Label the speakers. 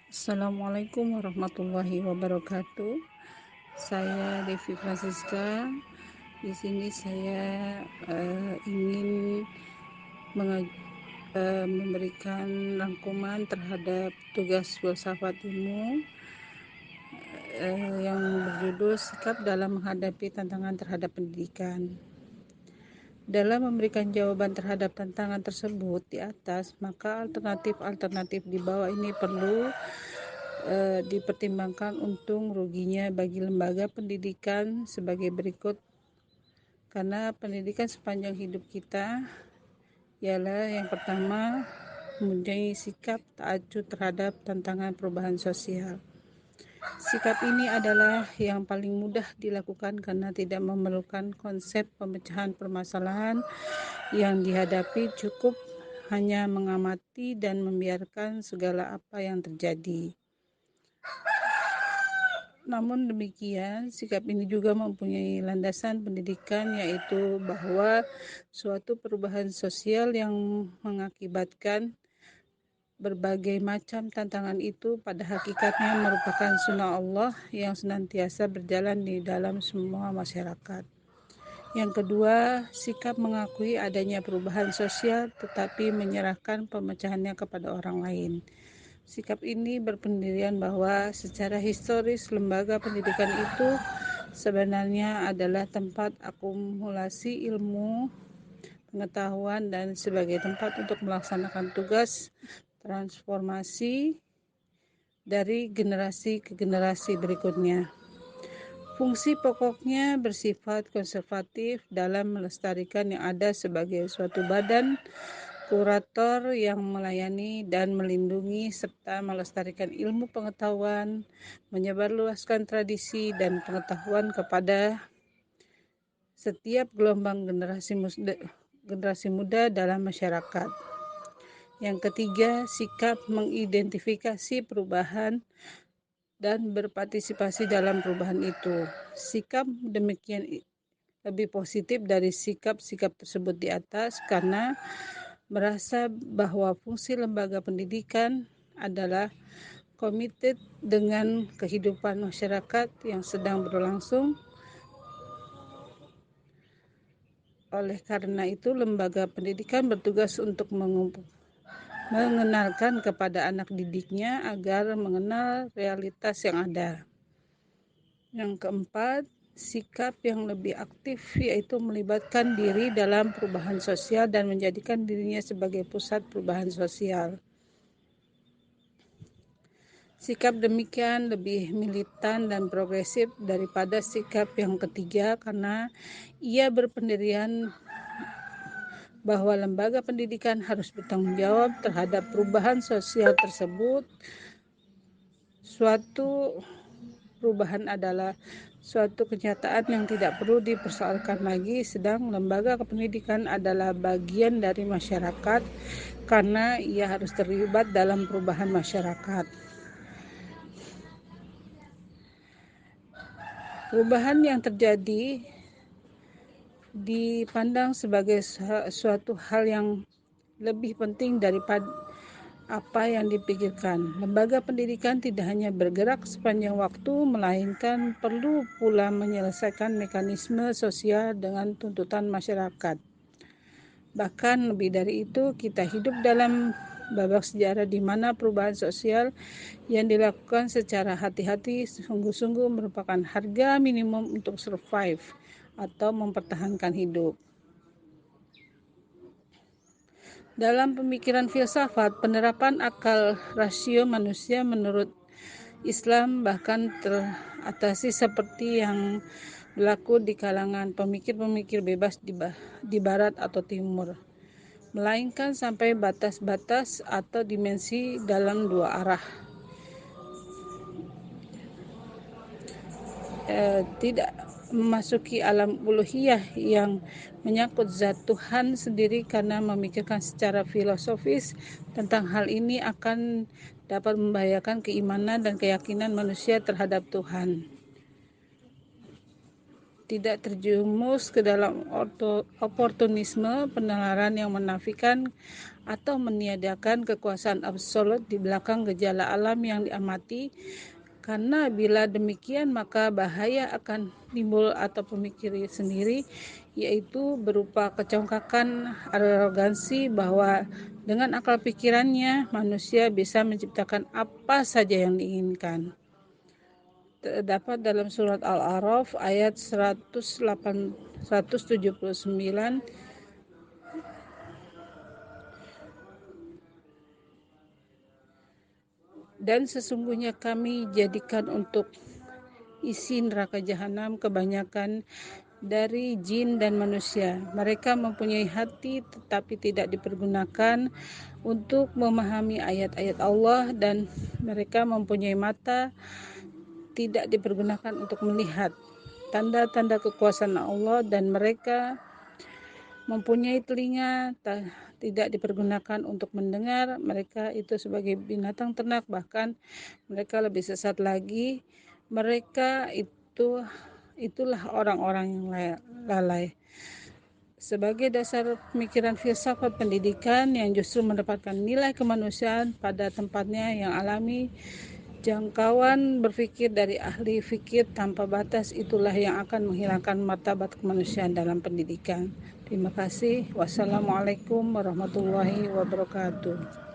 Speaker 1: Assalamualaikum warahmatullahi wabarakatuh. Saya Devi Francisca. Di sini saya ingin memberikan rangkuman terhadap tugas filsafat ilmu yang berjudul Sikap dalam Menghadapi Tantangan Terhadap Pendidikan. Dalam memberikan jawaban terhadap tantangan tersebut di atas, maka alternatif-alternatif di bawah ini perlu dipertimbangkan untung ruginya bagi lembaga pendidikan sebagai berikut. Karena pendidikan sepanjang hidup kita ialah yang pertama, mempunyai sikap tak acuh terhadap tantangan perubahan sosial. Sikap ini adalah yang paling mudah dilakukan karena tidak memerlukan konsep pemecahan permasalahan yang dihadapi, cukup hanya mengamati dan membiarkan segala apa yang terjadi. Namun demikian, sikap ini juga mempunyai landasan pendidikan, yaitu bahwa suatu perubahan sosial yang mengakibatkan berbagai macam tantangan itu pada hakikatnya merupakan sunnah Allah yang senantiasa berjalan di dalam semua masyarakat. Yang kedua, sikap mengakui adanya perubahan sosial tetapi menyerahkan pemecahannya kepada orang lain. Sikap ini berpendirian bahwa secara historis lembaga pendidikan itu sebenarnya adalah tempat akumulasi ilmu, pengetahuan, dan sebagai tempat untuk melaksanakan tugas transformasi dari generasi ke generasi berikutnya. Fungsi pokoknya bersifat konservatif dalam melestarikan yang ada sebagai suatu badan kurator yang melayani dan melindungi serta melestarikan ilmu pengetahuan, menyebarluaskan tradisi dan pengetahuan kepada setiap gelombang generasi muda dalam masyarakat. Yang ketiga, sikap mengidentifikasi perubahan dan berpartisipasi dalam perubahan itu. Sikap demikian lebih positif dari sikap-sikap tersebut di atas karena merasa bahwa fungsi lembaga pendidikan adalah komited dengan kehidupan masyarakat yang sedang berlangsung. Oleh karena itu, lembaga pendidikan bertugas untuk mengenalkan kepada anak didiknya agar mengenal realitas yang ada. Yang keempat, sikap yang lebih aktif yaitu melibatkan diri dalam perubahan sosial dan menjadikan dirinya sebagai pusat perubahan sosial. Sikap demikian lebih militan dan progresif daripada sikap yang ketiga karena ia berpendirian bahwa lembaga pendidikan harus bertanggung jawab terhadap perubahan sosial tersebut. Suatu perubahan adalah suatu kenyataan yang tidak perlu dipersoalkan lagi, sedang lembaga pendidikan adalah bagian dari masyarakat karena ia harus terlibat dalam perubahan masyarakat. Perubahan yang terjadi dipandang sebagai suatu hal yang lebih penting daripada apa yang dipikirkan. Lembaga pendidikan tidak hanya bergerak sepanjang waktu, melainkan perlu pula menyelesaikan mekanisme sosial dengan tuntutan masyarakat. Bahkan lebih dari itu, kita hidup dalam babak sejarah di mana perubahan sosial yang dilakukan secara hati-hati sungguh-sungguh merupakan harga minimum untuk survive atau mempertahankan hidup. Dalam pemikiran filsafat, penerapan akal rasio manusia menurut Islam bahkan teratasi seperti yang berlaku di kalangan pemikir-pemikir bebas di barat atau timur, melainkan sampai batas-batas atau dimensi dalam dua arah. Tidak memasuki alam uluhiyah yang menyangkut zat Tuhan sendiri karena memikirkan secara filosofis tentang hal ini akan dapat membahayakan keimanan dan keyakinan manusia terhadap Tuhan. tidak terjerumus ke dalam oportunisme penalaran yang menafikan atau meniadakan kekuasaan absolut di belakang gejala alam yang diamati, karena bila demikian maka bahaya akan timbul atau pemikir sendiri, yaitu berupa kecongkakan arogansi bahwa dengan akal pikirannya manusia bisa menciptakan apa saja yang diinginkan. Terdapat dalam surat Al-A'raf ayat 179. Dan sesungguhnya kami jadikan untuk isi neraka jahanam kebanyakan dari jin dan manusia. Mereka mempunyai hati tetapi tidak dipergunakan untuk memahami ayat-ayat Allah, dan mereka mempunyai mata tidak dipergunakan untuk melihat tanda-tanda kekuasaan Allah, dan mereka mempunyai telinga tidak dipergunakan untuk mendengar. Mereka itu sebagai binatang ternak, bahkan mereka lebih sesat lagi. Mereka itulah orang-orang yang lalai. Sebagai dasar pemikiran filsafat pendidikan yang justru mendapatkan nilai kemanusiaan pada tempatnya yang alami, jangkauan berpikir dari ahli fikir tanpa batas itulah yang akan menghilangkan martabat kemanusiaan dalam pendidikan. Terima kasih. Wassalamualaikum warahmatullahi wabarakatuh.